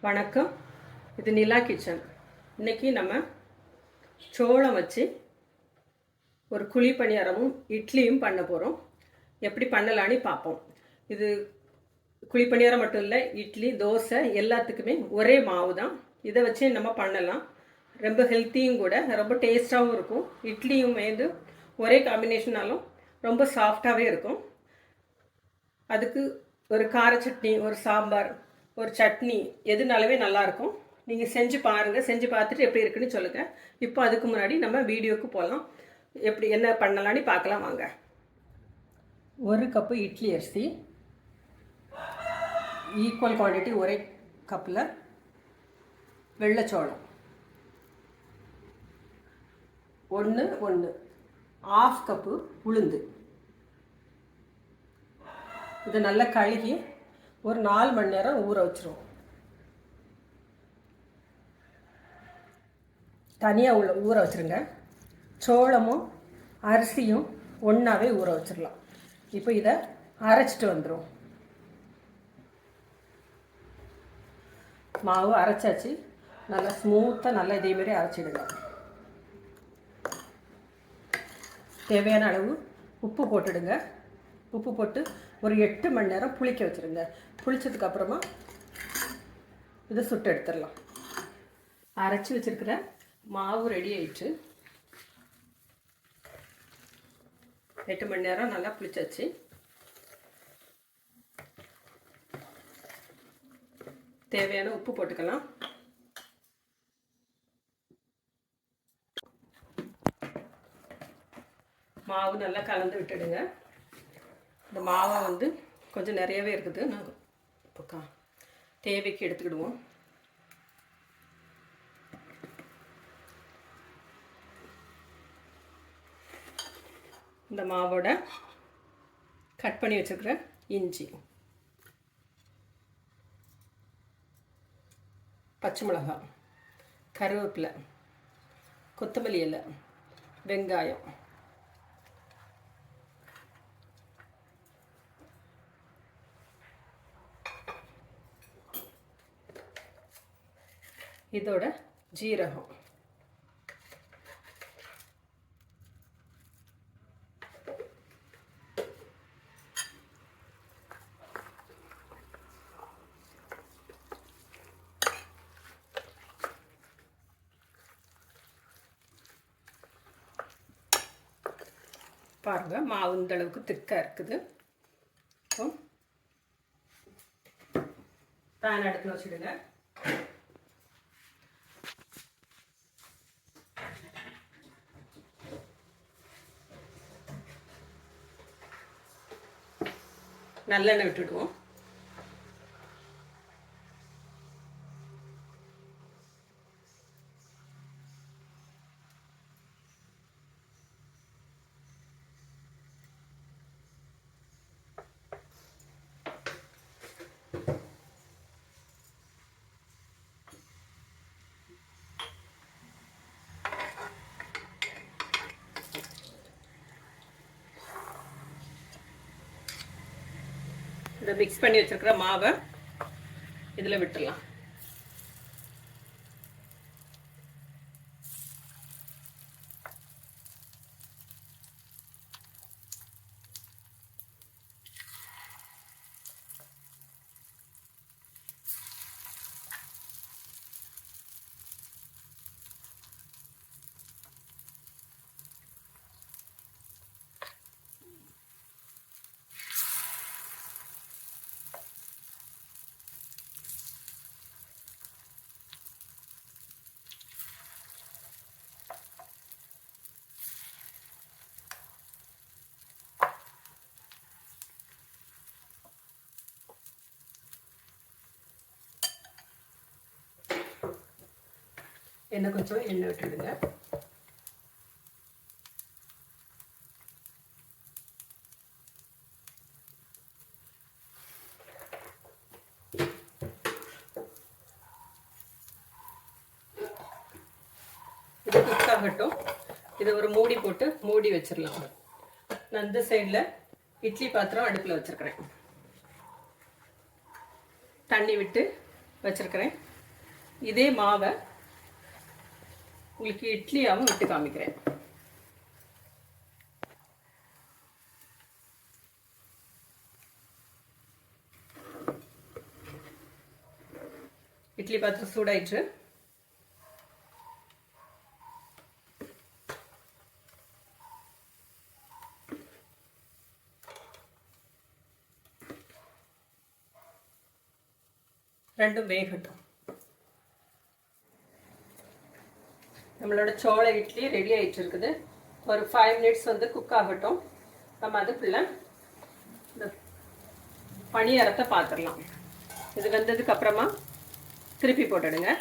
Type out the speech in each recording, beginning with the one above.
வணக்கம். இது நிலா கிச்சன். இன்றைக்கி நம்ம சோளம் வச்சு ஒரு குழி பணியாரமும் இட்லியும் பண்ண போகிறோம். எப்படி பண்ணலான்னு பார்ப்போம். இது குழி பணியாரம் மட்டும் இல்லை, இட்லி தோசை எல்லாத்துக்குமே ஒரே மாவு தான். இதை வச்சு நம்ம பண்ணலாம். ரொம்ப ஹெல்த்தியும் கூட, ரொம்ப டேஸ்ட்டாகவும் இருக்கும். இட்லியும் வந்து ஒரே காம்பினேஷனாலும் ரொம்ப சாஃப்டாகவே இருக்கும். அதுக்கு ஒரு கார சட்னி, ஒரு சாம்பார், ஒரு சட்னி எதுனாலுமே நல்லாயிருக்கும். நீங்கள் செஞ்சு பாருங்கள். செஞ்சு பார்த்துட்டு எப்படி இருக்குன்னு சொல்லுங்கள். இப்போ அதுக்கு முன்னாடி நம்ம வீடியோவுக்கு போகலாம். எப்படி என்ன பண்ணலான்னு பார்க்கலாம் வாங்க. 1 கப்பு இட்லி அரிசி, ஈக்குவல் குவான்டிட்டி ஒரே கப்பில் வெள்ளைச்சோளம் 1 ½ கப்பு உளுந்து. இதை நல்லா கழுகி ஒரு 4 மணி நேரம் ஊற வச்சுருவோம். தனியாக ஊற வச்சுருங்க. சோளமும் அரிசியும் ஒன்றாவே ஊற வச்சிடலாம். இப்போ இதை அரைச்சிட்டு வந்துடும். மாவு அரைச்சாச்சு. நல்லா ஸ்மூத்தாக நல்லா இதேமாரி அரைச்சிடுங்க. தேவையான அளவு உப்பு போட்டுடுங்க. உப்பு போட்டு ஒரு 8 மணி நேரம் புளிக்க வச்சுருங்க. புளிச்சதுக்கப்புறமா இதை சுட்டு எடுத்துடலாம். அரைச்சி வச்சுருக்கிற மாவு ரெடி ஆயிடுச்சு. 8 மணி நேரம் நல்லா புளிச்சாச்சு. தேவையான உப்பு போட்டுக்கலாம். மாவு நல்லா கலந்து விட்டுடுங்க. இந்த மாவை வந்து கொஞ்சம் நிறையவே இருக்குது. நாங்கள் இப்போ தேவைக்கு எடுத்துக்கிடுவோம். இந்த மாவோட கட் பண்ணி வச்சுருக்கிற இஞ்சி, பச்சை மிளகாய், கருவேப்பிலை, கொத்தமல்லி இலை, வெங்காயம், இதோட ஜீரகம், பாருங்க மாவு இந்த அளவுக்கு திக்காக இருக்குது. பேன் அடுப்பில் வச்சுடுங்க. நல்லெண்ணெய் விட்டுடுவோம். இதை மிக்ஸ் பண்ணி வச்சிருக்கிற மாவை இதில் விட்டுடலாம். கொஞ்சம் எண்ணெய் விட்டுடுங்க. இது குக் ஆகட்டும். இதை ஒரு மூடி போட்டு மூடி வச்சிடலாம். நான் இந்த சைடில் இட்லி பாத்திரம் அடுப்பில் வச்சிருக்கிறேன். தண்ணி விட்டு வச்சிருக்கிறேன். இதே மாவை உங்களுக்கு இட்லியாகவும் விட்டு காமிக்கிறேன். இட்லி பாத்திரம் சூடாயிடுச்சு. ரெண்டும் வேகட்டும். நம்மளோட சோள இட்லி ரெடி ஆயிட்டு இருக்குது. ஒரு 5 minutes வந்து குக் ஆகட்டும். நம்ம அதுக்குள்ள இந்த பணியாரத்தை பார்த்துடலாம். இது வெந்ததுக்கு அப்புறமா திருப்பி போட்டுடுங்க.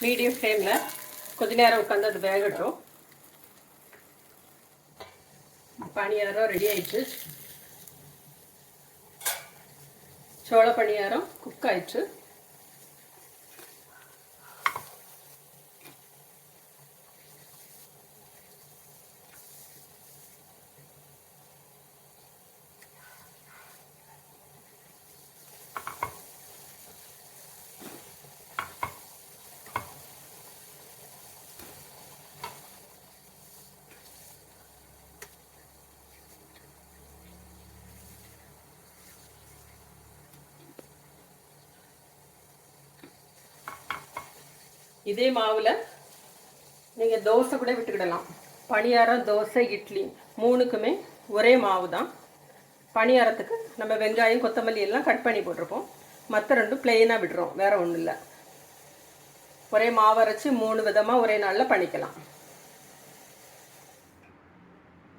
மீடியம் ஃப்ளேமில் கொஞ்ச நேரம் உட்காந்து அது வேகட்டும். பணியாரம் ரெடி ஆயிடுச்சு. சோள பணியாரம் குக் ஆயிடுச்சு. இதே மாவில் நீங்கள் தோசை கூட விட்டுக்கிடலாம். பணியாரம், தோசை, இட்லி மூணுக்குமே ஒரே மாவு தான். பணியாரத்துக்கு நம்ம வெங்காயம், கொத்தமல்லி எல்லாம் கட் பண்ணி போட்டிருப்போம். மற்ற ரெண்டும் பிளெயினாக விடுறோம், வேறு ஒன்றும் இல்லை. ஒரே மாவு அரைச்சி 3 விதமாக ஒரே நாளில் பண்ணிக்கலாம்.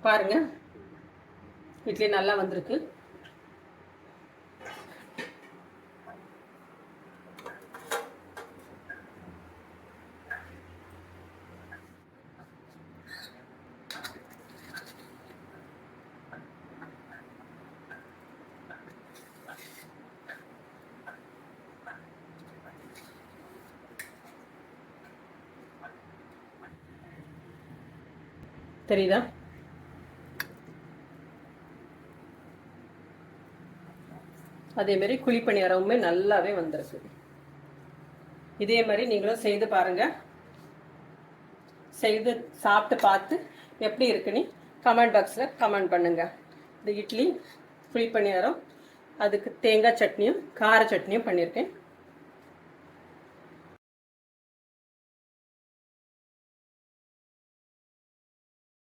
பாருங்கள், இட்லி நல்லா வந்திருக்கு. தெரியுதா? அதே மாதிரி குழி பணியாரமுமே நல்லாவே வந்திருக்கு. இதே மாதிரி நீங்களும் செய்து பாருங்க. செய்து சாப்பிட்டு பார்த்து எப்படி இருக்குன்னு கமெண்ட் பாக்ஸில் கமெண்ட் பண்ணுங்க. இந்த இட்லி, குழி பணியாரம், அதுக்கு தேங்காய் சட்னியும் கார சட்னியும் பண்ணியிருக்கேன்.